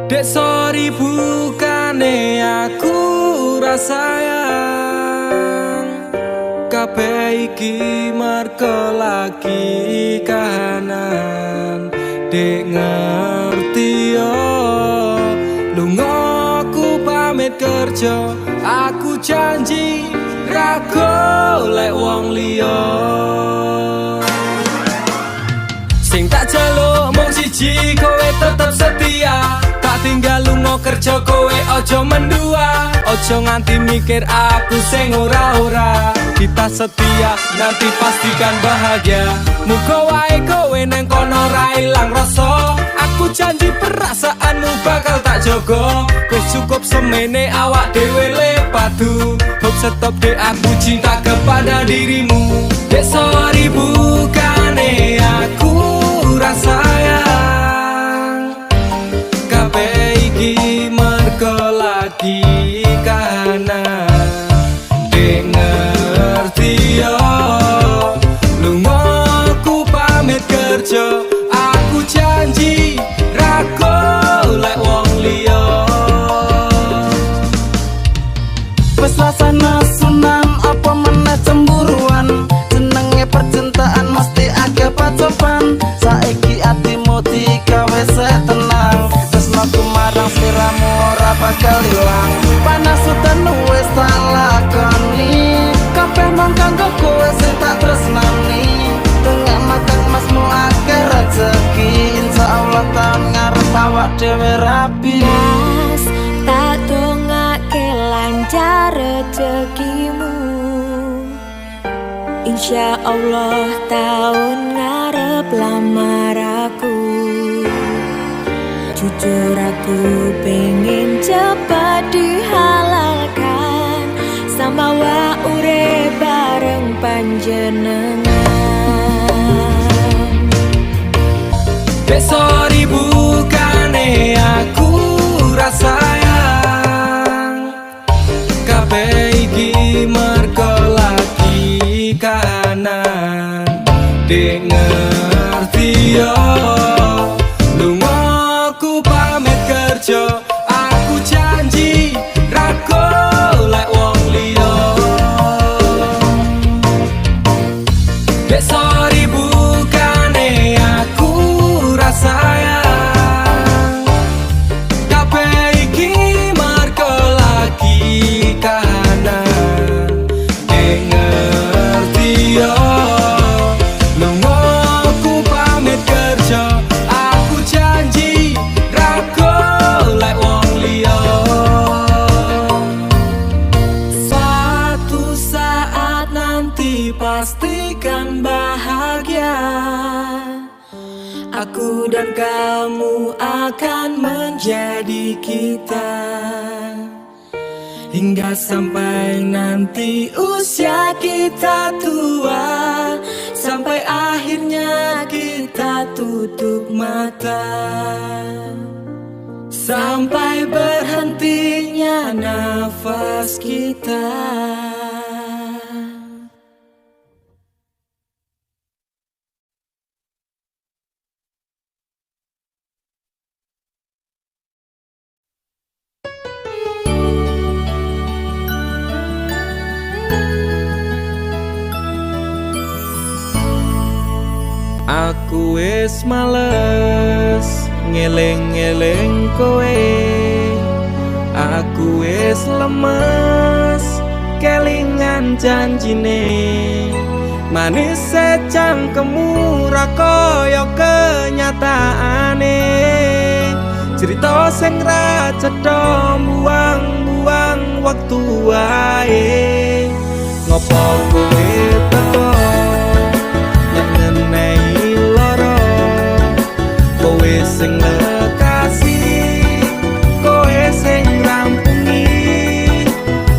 Dek sorry bukane aku rasayang kabeh iki merko lagi kahanan. Dek ngerti yo lunga aku pamit kerja, aku janji ra golek wong liya. Sing tak jaluk mung siji, kowe tetep setia. Tak tinggal lunga kerja, kowe ojo mendua. Ojo nganti mikir aku sing ora-ora. Kita setia, nanti pastikan bahagia. Muga wae kowe nang kono ra ilang rasa. Aku janji perasaanmu bakal tak jogo. Wis cukup semene awak dhewe le padu. Hope stop dek, aku cinta kepada dirimu. Dek sorry bukane aku rasayang kabeh iki mergo lagi kahanan. Dek ngerti yo lunga aku pamit kerja, aku janji ra golek wong liya. Wes rasane sunan apa meneh cemburuan, jenenge percintaan mesti agak pacoban. Saiki atimu digawe tenang, tresnaku marang sliramu ora bakal ilang. Panas udan wis tak lakoni, kabeh mung kanggo kowe sing tak tresnani. Tengah makan masmu akeh rezeki, insyaallah taun ngarep awak dhewe rapi. Tak dongake lancar rezekimu, insya Allah tahun ngarep lamar aku. Jujur aku pengen cepat dihalalkan, sama wa urip bareng panjenengan. Dek sorry bukane aku rasayang kabeh iki mergo lagi kahanan. Dek ngerti yo lunga aku pamit kerja, aku janji ra golek wong liya. Dek sorry bukane aku rasayang kabeh iki mergo lagi kahanan. Dek ngerti yo lunga aku pamit kerja, aku janji ra golek wong liya. Suatu saat nanti pastikan bahagia, aku dan kamu akan menjadi kita. Hingga sampai nanti usia kita tua, sampai akhirnya kita tutup mata, sampai berhentinya nafas kita. Aku wis males ngeling-eling kowe, aku wis lemes kelingan janjine. Manis secangkemmu ra kaya kenyataane, cerita sing ra cetha buang-buang waktu wae. Ngopo kowe teko ngenei loro, kowe sing lekasih, kowe sing rampungi.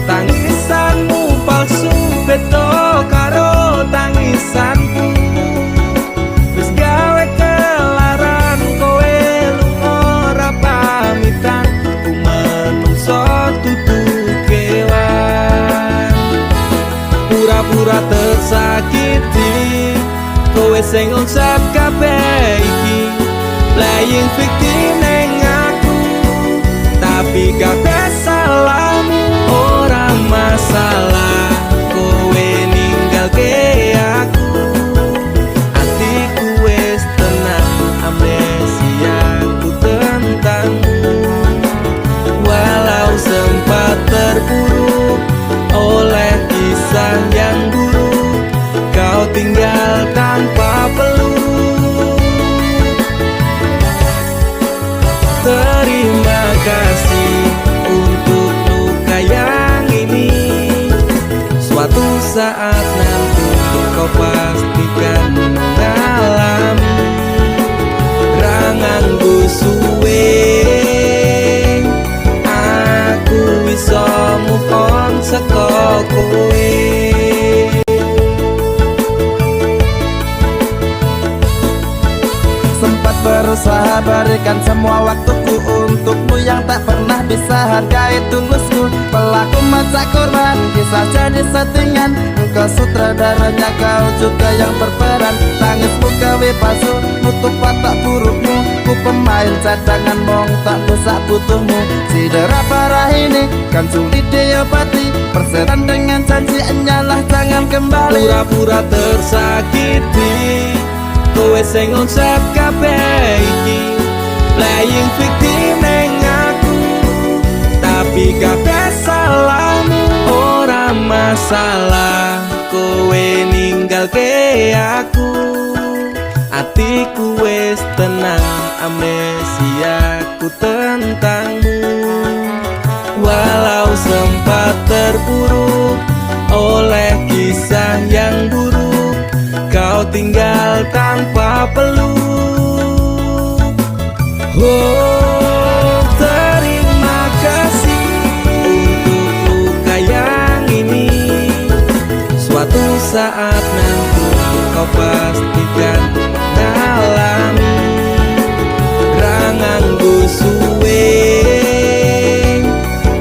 Tangisanmu palsu beto karo tangisanku, wis gawe kelaran kowe lunga ora pamitan. Ku menungso dudu kewan, pura-pura tersakiti. Kowe sing ucap kabeh iki playing victim ning aku. Tapi kabeh salahmu ora masalah, kowe ninggalke aku. Hatiku wis tenang, amnesiaku tentangmu. Walau sempat terpuruk oleh kisah yang buruk, kau tinggal tanpa peluk. Terima kasih untuk luka yang ini. Suatu saat nanti kau pastikan mengalami. Rangangku suwe, aku bisa move on saka kowe. Sempat berusaha berikan semua waktuku untukmu yang tak pernah bisa hargai tulusku. Pelaku masa korban, kisah jadi settingan. Engkau sutradaranya, kau juga yang berperan. Tangismu gawe palsu, nutup watak burukmu. Ku pemain cadangan, mong tak bisa butuhmu. Cedera parah ini kan sulit diobati. Persetan dengan janji hanyalah jangan kembali. Pura-pura tersakiti, kowe sing ngonsep kabeh iki. Playing victim neng aku, tapi kabeh salahmu ora masalah, kowe ninggalke aku. Hatiku wis tenang, amnesiaku tentangmu. Walau sempat terpuruk oleh kisah yang buruk, kau tinggal tanpa peluk. Oh, terima kasih untuk luka yang ini. Suatu saat nanti kau pastikan mengalami. Rangangku suwe,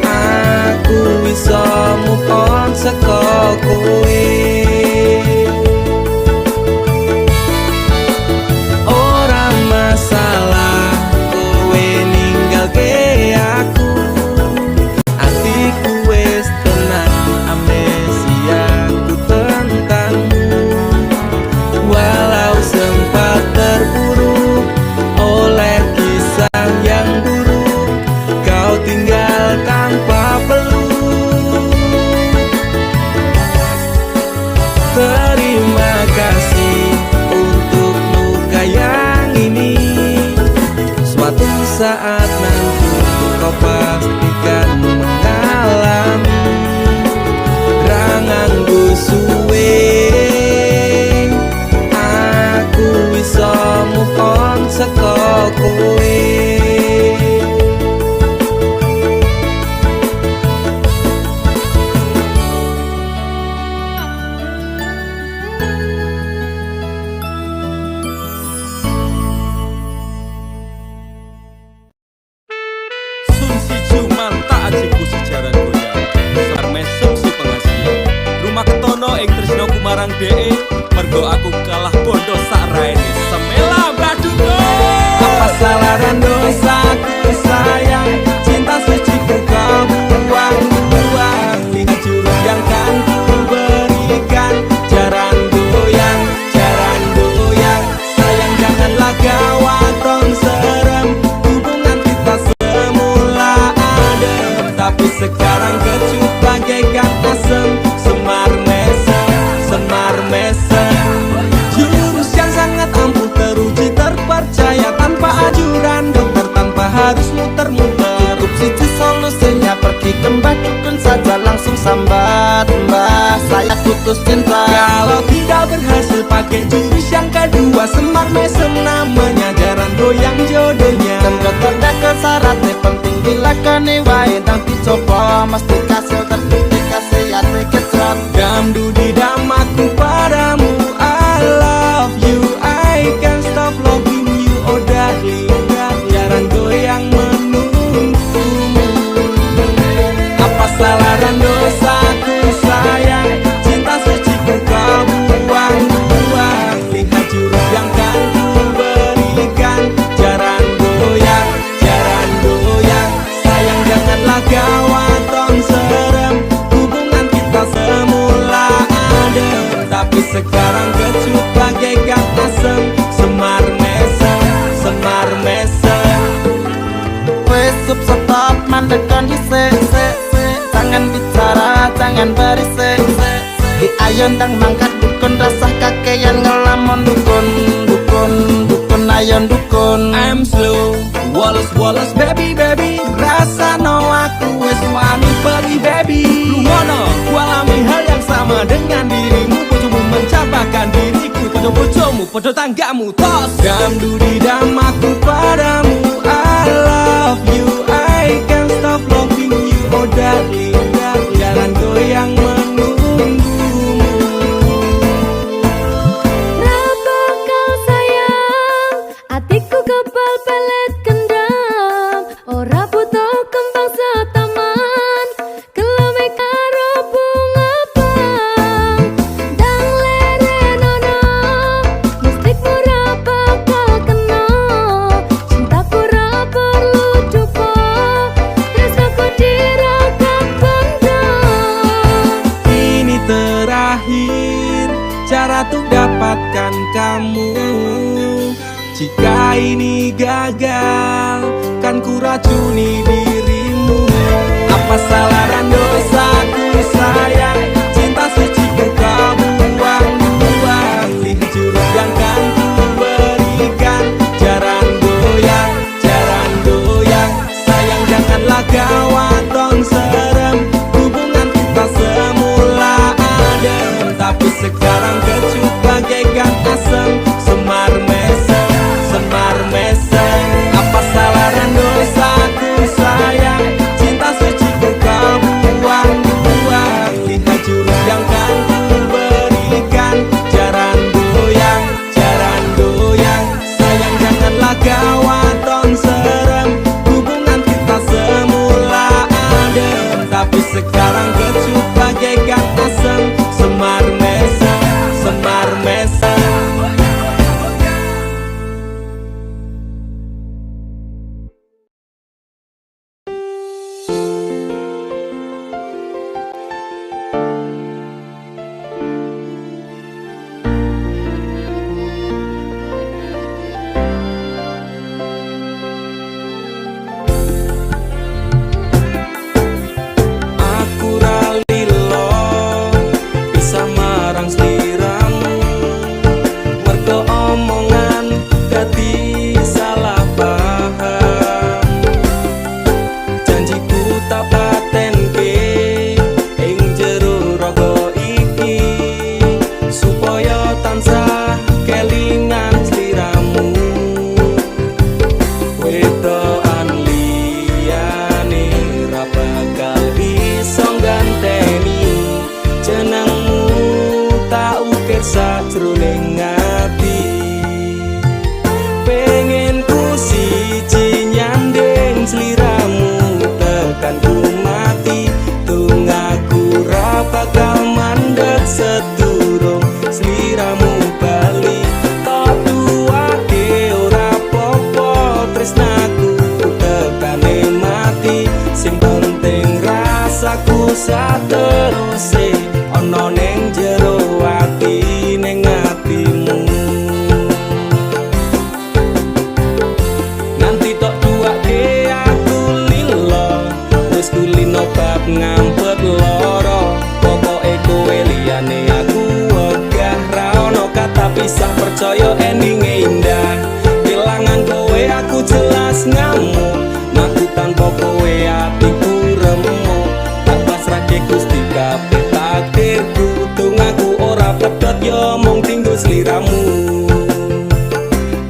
aku bisa move on saka kowe. Terima kasih untuk luka yang ini. Suatu saat nanti kau pastikan mengalami. Rangangku suwe, aku bisa move on saka kowe. Marang DE, mergo aku kalah bondo sak raine. Semela baduko. Apa salah dan dosaku sayang, cinta suci kau buang-buang. Lihat jurus yang kan ku berikan, jaran goyang, sayang janganlah kau atong serem. Hubungan kita semula adem, tapi sekarang kecut bagaikan asem. Semar mesem, jurus yang sangat ampuh, teruji, terpercaya, tanpa ajuran dokter, tanpa harus muter-muter. Cukup siji solusinya, pergi ke mbah dukun saja, langsung sambat, mbah saya putus cinta. Kalau tidak berhasil pakai jurus yang kedua, semar mesem namanya, jaran goyang jodohnya. Dan dokter ke syaratnya penting dilakoni wae, nang dicoba mesti kasil, terbukti kasih hati kecrot. Damdu di damaku padamu, I love you, I can't stop loving you, oh darling. Jaran goyang menunggumu. Apa salah dan dosaku sayang, cinta suci kau buang-buang. Lihat jurus yang kan ku berikan, jaran goyang, sayang jangan tapi sekarang kecut bagaikan asem. Semar mesem, semar mesem. Wes stop mandekan di se. Jangan bicara, jangan berisik. Di ayon dang mangkat dukun rasah kakean ngelamun dukun. Dukun ayon dukun. I'm slow, Wallace baby rasa no aku wis wani pergi baby. Lu ngono, ku alami hal yang sama dengan dirimu. Bojomu mencampakkan diriku, bojomu podo tanggamu. Tos damdu di dam aku padamu. I love you, I can't stop loving you. Oh darling, jalan goyang menunggumu. Rapa kau sayang, hatiku kebal pelet kendam. Ora butuh kembang setaman, kelame karo bunga bang. Dang lerenono, mustikmu ra bakal kena. Cintaku ra perlu dupo, tresnaku dirakat bendam. Ini terakhir cara untuk dapatkan kamu. Jika ini gagal, kan ku racuni dirimu. Apa salah dan dosaku sayang, cinta suci kau buang-buang. Lihat jurus yang kan ku berikan, jaran goyang, sayang janganlah kau atong serem. Hubungan kita semula adem, tapi sekarang kecut bagaikan asem. Semar mesem, semar mesem. Apa salah dan dosaku sayang, cinta suci kau buang-buang. Lihat jurus yang kan ku berikan, jaran goyang, sayang janganlah kau atong serem. Hubungan kita semula adem, tapi sekarang kecut bagaikan asem. Semar mesem, semar mesem. Aku ralilo bisa marang sliramu, mergo omongan dadi salah paham. Janjiku tak patenke ing jero raga iki, supaya tansah kelingan sliramu. Wedokan liyane ra bakal bisa ganteni, jenengmu tak ukir sajroning ati. Pengen ku siji nyanding sliramu, tekan ku mati. Tunggaku ra bakal mandeg sedurung sliramu bali. Tak duake ora popo tresnaku, tekane mati. Sing penting rasaku sateruse ana ning jero ati, ning atimu. Nanti tok duake aku lilo, wis kulino bab ngampet loro. Pokoke kowe liyane aku wegah, ra ono kata pisah, percaya endinge indah. Kelangan kowe aku jelas ngamuk, aku tanpa kowe atiku remuk. Tak pasrahke Gusti kabeh takdirku, tunggaku ora pedhot yo mung tinggo sliramu.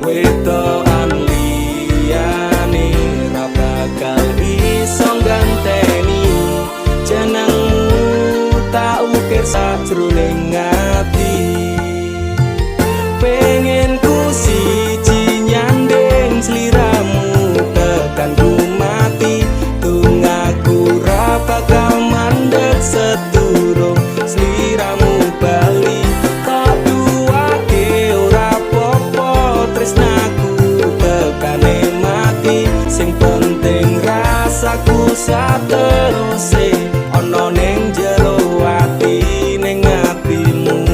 Wedokan liyane ra bakal iso ganteni, jenengmu tak ukir sajroning ati. Pengen ku siji nyanding sliramu, tekan ku mati. Tunggaku ra bakal mandeg sedurung sliramu bali. Tak duake ora popo tresnaku, tekane mati. Sing penting rasaku sateruse ana ning jero ati, ning atimu.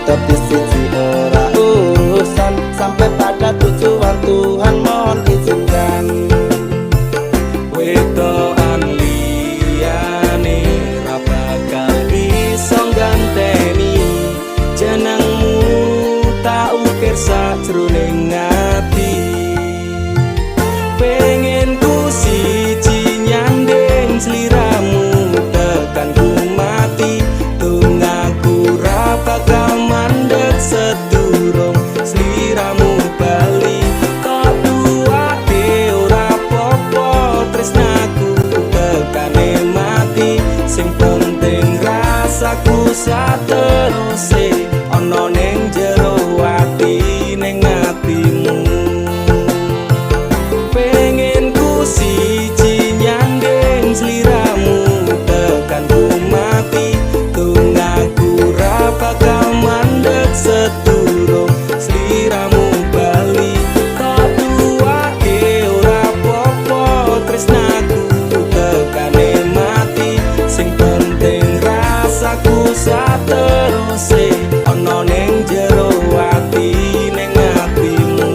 tapi siji ora urusan. Sampai pada tujuan Tuhan mohon izinkan. Wedokan liyane ra bakal bisa ganteni jenengmu tak ukir sajroning ati. Pengen ku siji nyanding sliramu tekan ku mati. Tunggaku ra bakal mandeg sedurung sliramu bali. Kok duwake ora popo tresnaku tekane mati. Sing penting rasaku sateruse ana ning jero ati ning atimu. Pengen ku siji nyanding sliramu tekan ku mati. Tunggaku ra bakal mandeg sedurung sliramu bali. Kok duwake ora popo tresnaku tekane mati. Sing penting rasaku sateruse ana ning jero ati ning atimu.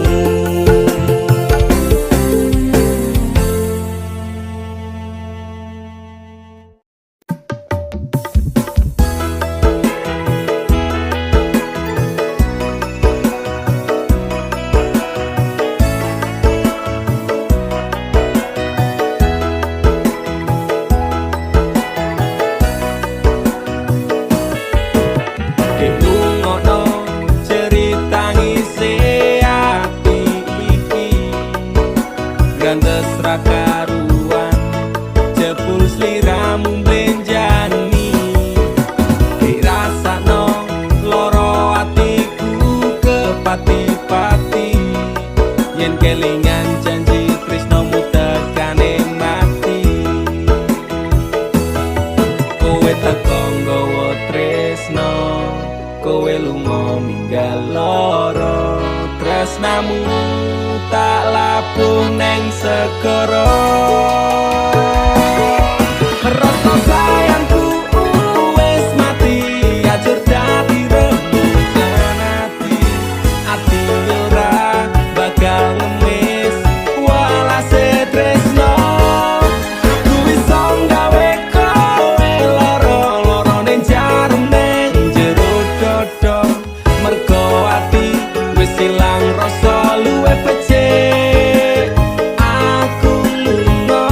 Ngono cerita ngisi ati iki gandes ra karuan jebul sliramu mlenjani. Dirasakno loro atiku kepati-pati yen kelingan janji tresnamu tekane mati. Kowe teko nggawa tresno, kowe lunga ninggal loro tresnamu tak labuh neng segara. Rasa sayangku wis mati ajur dadi rembugan ati. Ati ora bakal ngemis walase tresno. Aku iso gawe kowe loro-loro ning jarum ning jero dodo. Mergo ati wis ilang rasa luwih becik. Aku lunga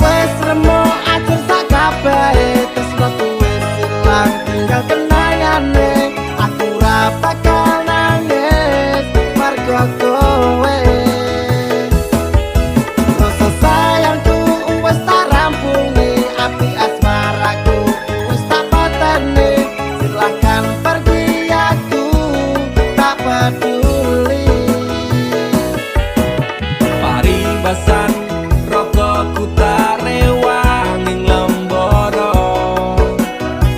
Wes remo atur sak kabehe tresno wis ilang tinggal kenangane. Aku ra bakal nangis margo kowe. Rasa sayangku wis tak rampungi, api asmaraku wis tak pateni. Silahkan pergi aku tak peduli. paribasan rogoku tak rewang ing lembara.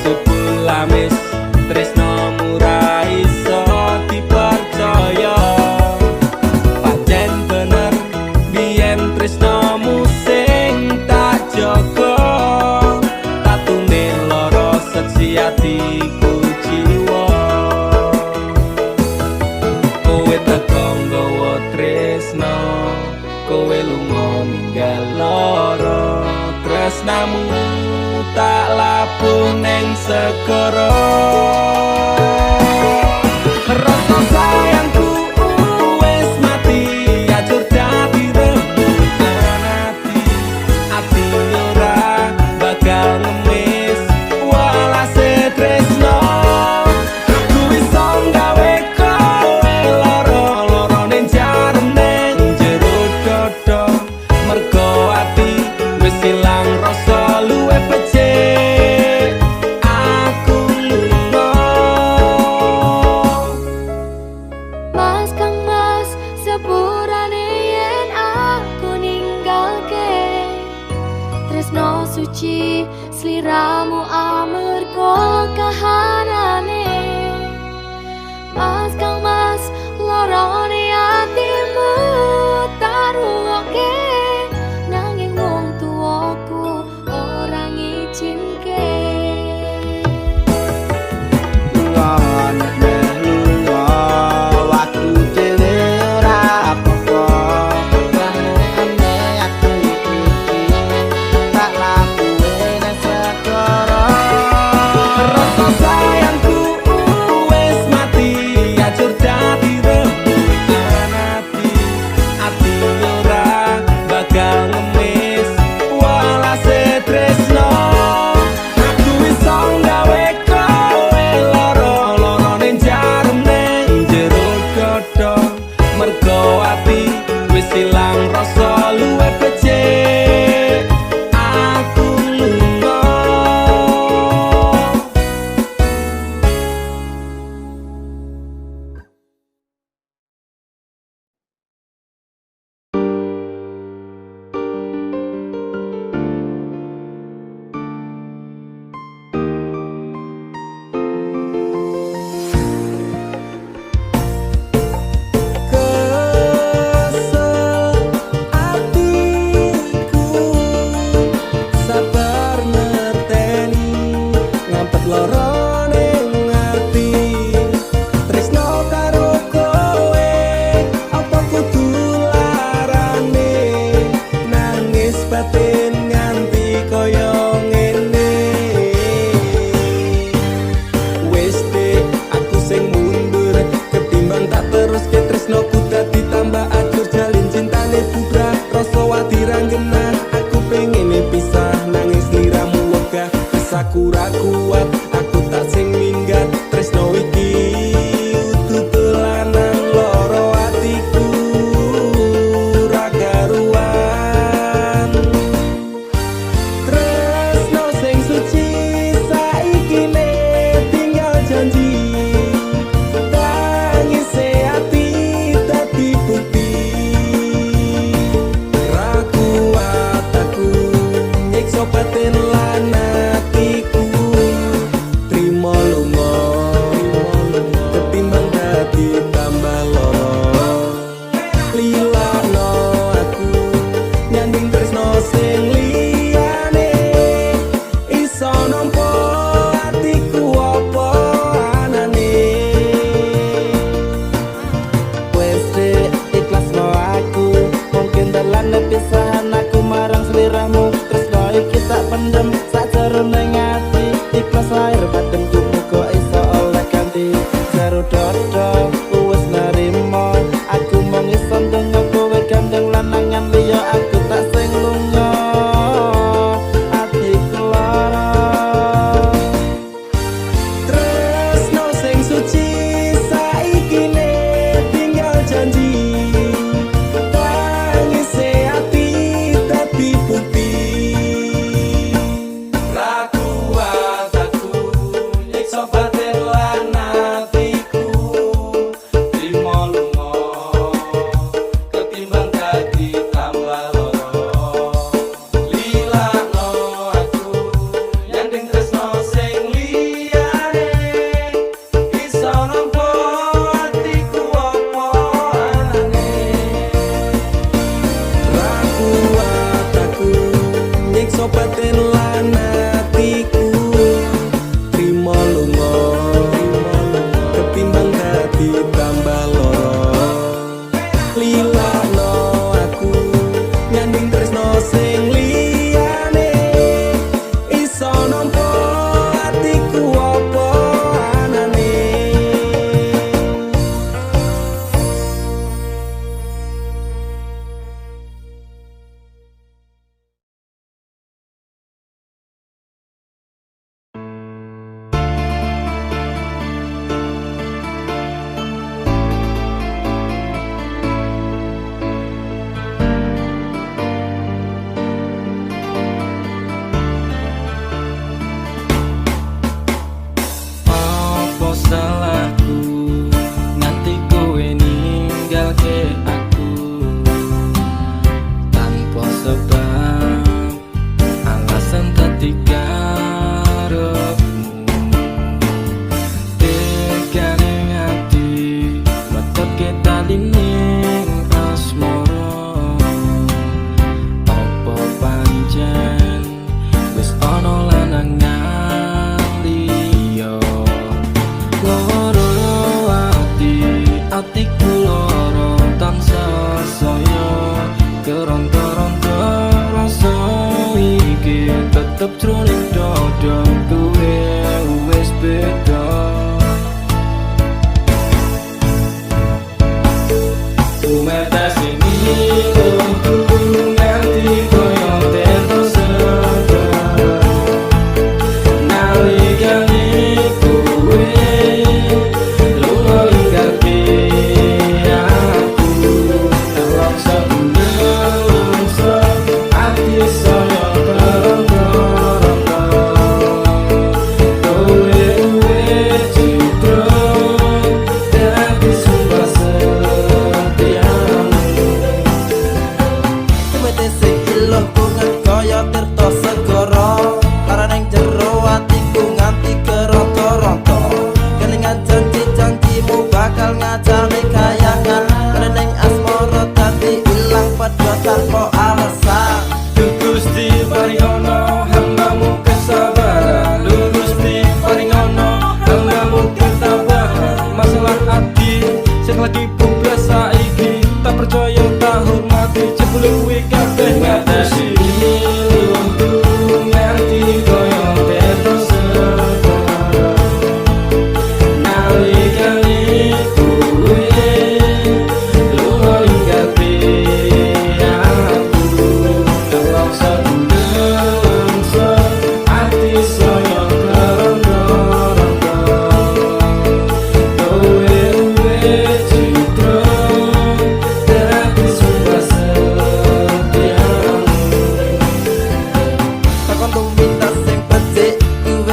Jebul amis tresnamu ra iso dipercaya. Pancen bener biyen tresnamu sing tak jaga. Tatune loro seksi atiku jiwa. Kowe teko nggawa tresno, kowe lunga ninggal loro tresnamu tak labuh neng segara. Rasa sayangku wis mati ajur dadi rembugan ati. Ati ora bakal ngemis walase tresno. Aku iso gawe kowe loro-loro ning jarum ning jero dodo. Mergo ati wis ilang rasa luwih becik. Aku lunga. Mas kang mas sepurane yen aku ninggalke tresno suci sliramu amarga kahanane. Mas kang mas lorone atimu taruke nanging wong tuaku ora ngizinke. Sakura kuat, aku tak sing minggat. Tresno iki utuh dolanan loro atiku ra karuan. Tresno sing suci saiki ne tinggal janji. Tangise ati dadi bukti. Ra kuat aku nyiksa batin lan atiku.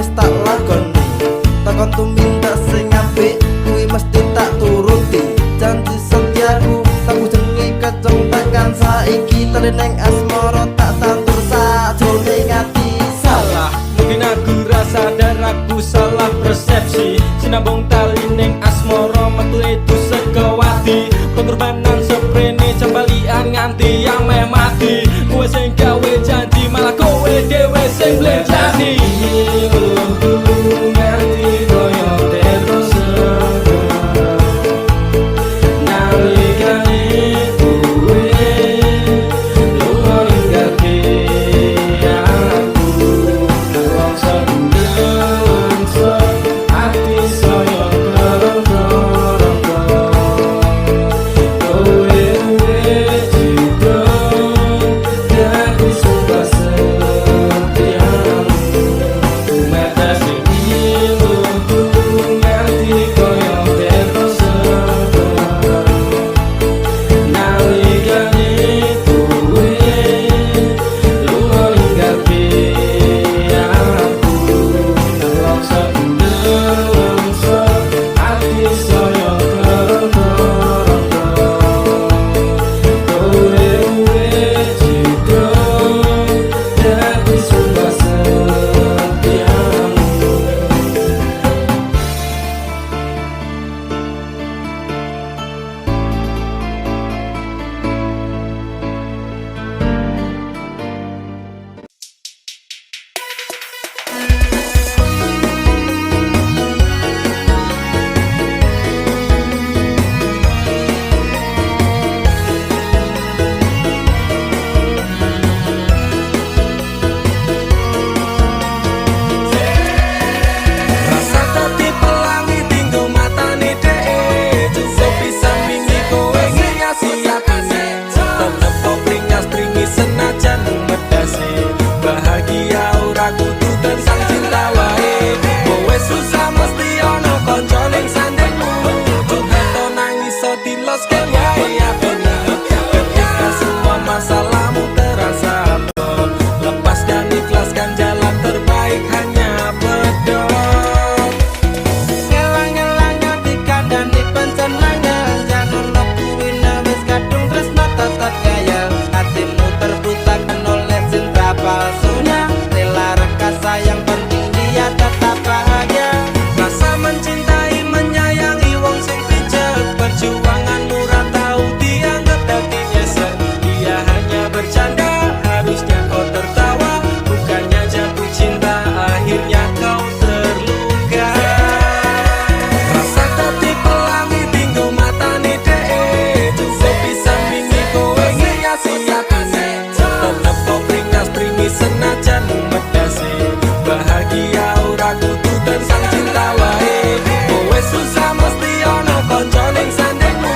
wis tak lakoni. Takon tumindak sing apik kuwi mesti tak turuti. Janji setiaku tak jenenge kecong tekan saiki teleneng asmara tak tantur sajroning ati. Salah, mungkin aku rasa dan aku salah persepsi. Sinabung tali ning asmara metu itu sekawati. Pengorbanan seprene cembalian nganti yang meh mati. Kowe sing gawe janji malah kowe dhewe sing blenjani. Nganti koyo terus nalikane kowe lunga ninggalke aku. Rasa delongso ati saya kerongko. Kowe wis juga jadi suka setiamu. Kumetasi ilmuku nganti koyo terus nalikane kowe lunga ninggalke aku. Rasa delongso ati saya kerongko. Kowe wis juga jadi suka setiamu. Rasa dadi pelangi tinggo matane dhek. Cukup pisan wingi kowe ngiasi atine. Tetep kok pringas-pringi senajan medase. Bahagia ora kudu tentang cinta wae. Kowe susah mesti ono kanca ning sandengmu. Ojo nangis so diloske wae apene. Ketika semua masalahmu terasa berat, lepas dan ikhlaskan jalan terbaik hanya pedot. Ngelang-ngelang ati kandhane pancen angel. Jangan lo kuwi wis kadung tresno tetep gaya. Hatimu terbutakan oleh cinta palsunya. Rela rekasa yang penting dia tetap bahagia. Rasa mencintai menyayangi wong sing pijak. Perjuangan murah tahu dianggap dadi nyesek. Dia hanya bercanda, harusnya kau tertawa. Bukannya jatuh cinta, akhirnya kau terluka. Rasa dadi pelangi tinggo matane dhek. Cukup pisan wingi kowe ngiasi atine. Tetep kau pringas-pringi senajan medase. Bahagia ora kudu tentang cinta wae. Kowe susah mesti ono kanca ning sandengmu.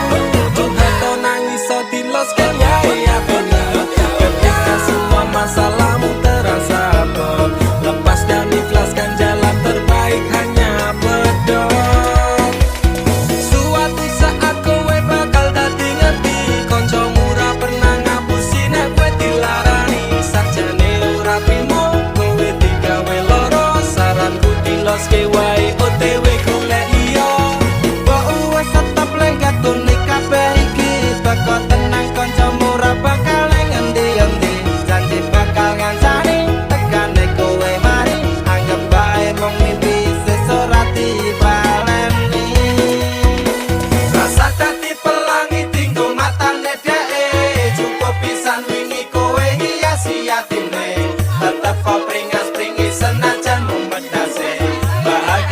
Ojo nangis so diloske wae apene. Ketika semua masalahmu terasa berat, lepas dan ikhlaskan jalan terbaik hanya pedot. Suatu saat kowe bakal dadi ngerti. Kancamu ora pernah ngapusi nek kowe dilarani. Sakjane ora trimo kowe digawe lara. Saranku diloske wae OTW golek liya. Mbok wis tetep lengket tunik kabeh iki. Beko tenang kancamu ora bakal ngendi-endi. Janji bakal ngancani tekane kowe mari. Anggap bae mung mimpi sesora dibaleni. Rasa dadi pelangi tinggo matane dhek. Cukup pisan wingi kowe ngiasi atine. Tetep kok pringas-pringi senajan memedase. Bahagia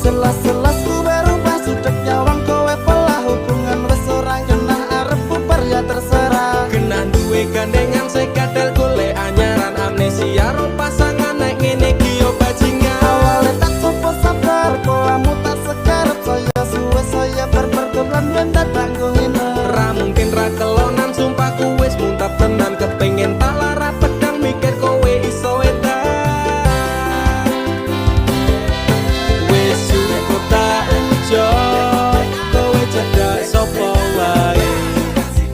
Selas-selas kowe rupah sudek nyawang kowe pelah hubungan wis ora genah arep bubar ya terserah. Genah duwe gandengan sing kadal golek anyaran amnesia ro pasangan nek ngene iki yo bajingan. Awale tak coba sabar kowamu tak sekarep saya suwe saya berperkelan yen tak ngene. Ra mungkin ra kelonan sumpah ku wis muntap tenan kepengin tak lara pedang mikir kowe iso edan. Wis cukup tak enjoy kowe cedak sapa wae.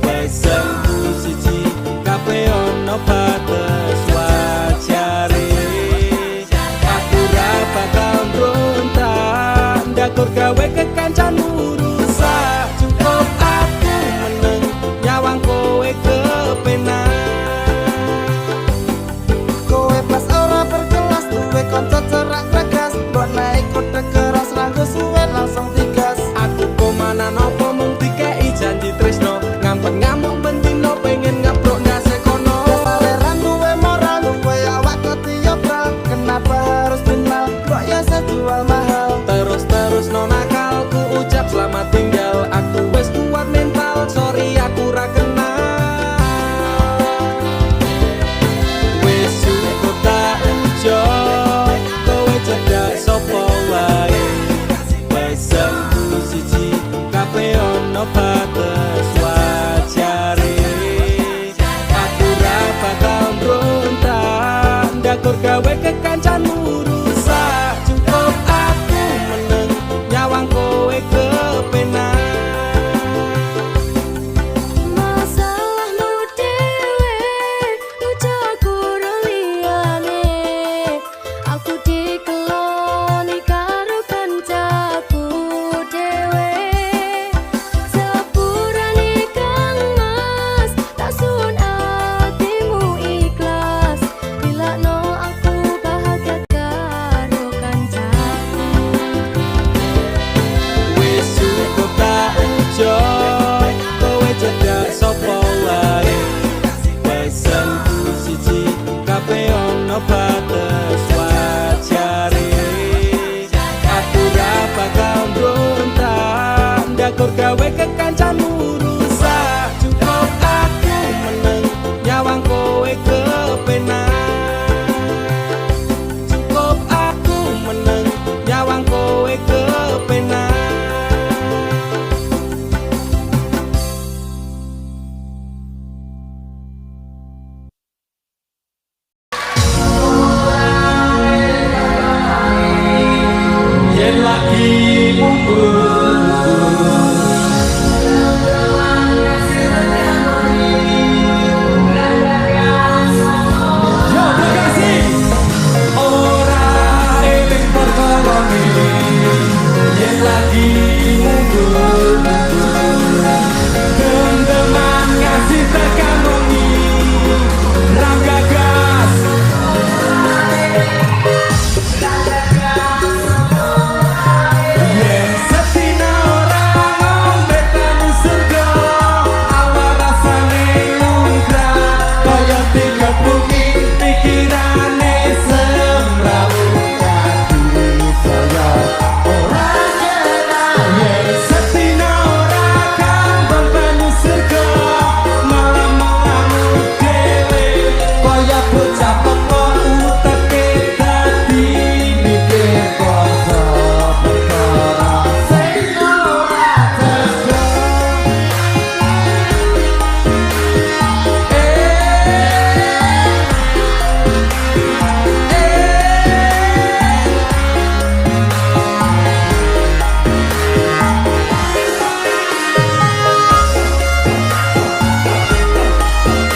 Pesanku siji kabeh ono batas wajare. Aku ra bakal brontak ndakur gawe kekancanmu rusak. Cukup aku meneng nyawang kowe kepenak. Kowe pas ora berkelas duwe kanca cerak tegas mbok naik kode keras ranggo suwe langsung digas. Aku komanan opo mung dikei janji tresno ngampet ngamuk bendino pengen ngabrok ndase kono. Saleran duwe moral duwe awak ketiobral kenapa harus final kok ya sejual mahal. Terus no nakal ku ucap selamat tinggal. Aku wis kuat mental sorry aku ra kenal. Wis cukup tak enjoy kowe cedak sapa wae. Pesanku siji kabeh ono batas wajare. Aku ra bakal brontak ndakur gawe kekancanmu rusak. Cukup aku meneng nyawang kowe kepenak. Masalahmu dewe ucaku liyane. Aku dikeloni karo kancaku dewe. Sepurane Kang Mas tak sun atimu ikhlas. Bilakno aku bahagia karo kancaku. Wis cukup tak enjoy kowe cedak sapa wae. Pesanku siji kabeh ono batas wajare. Aku ra bakal brontak ndakur gawe